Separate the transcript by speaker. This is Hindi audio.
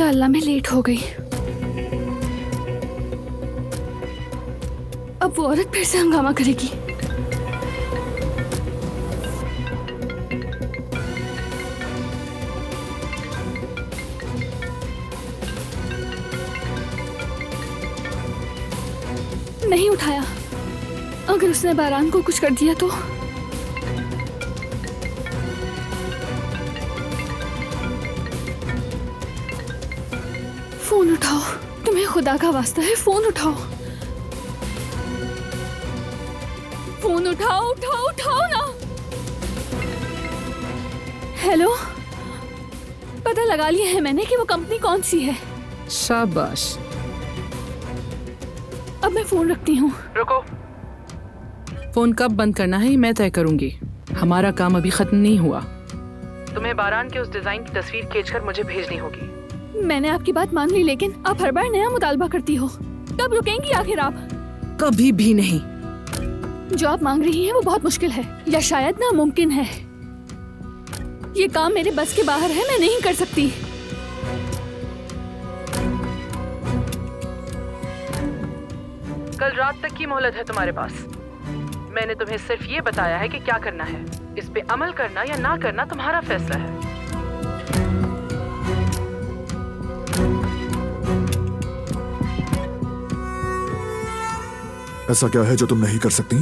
Speaker 1: या अल्लाह, मैं लेट हो गई। अब वो औरत फिर से हंगामा करेगी। नहीं उठाया। अगर उसने बारान को कुछ कर दिया तो? फोन उठाओ, तुम्हें खुदा का वास्ता है, फोन उठाओ। फोन उठाओ, उठाओ, उठाओ ना। हेलो, पता लगा लिया है मैंने कि वो कंपनी कौन सी है।
Speaker 2: शाबाश।
Speaker 1: अब मैं फोन रखती हूँ।
Speaker 2: रुको, फोन कब बंद करना है मैं तय करूंगी। हमारा काम अभी खत्म नहीं हुआ। तुम्हें बारान के उस डिजाइन की तस्वीर खींचकर मुझे भेजनी होगी।
Speaker 1: मैंने आपकी बात मान ली, लेकिन आप हर बार नया मुतालबा करती हो। कब रुकेंगी आखिर आप?
Speaker 2: कभी भी नहीं।
Speaker 1: जो आप मांग रही हैं वो बहुत मुश्किल है, या शायद नामुमकिन है। ये काम मेरे बस के बाहर है, मैं नहीं कर सकती।
Speaker 2: कल रात तक की मोहलत है तुम्हारे पास। मैंने तुम्हें सिर्फ ये बताया है कि क्या करना है। इस पे अमल करना या ना करना तुम्हारा फैसला है।
Speaker 3: ऐसा क्या है जो तुम नहीं कर सकती?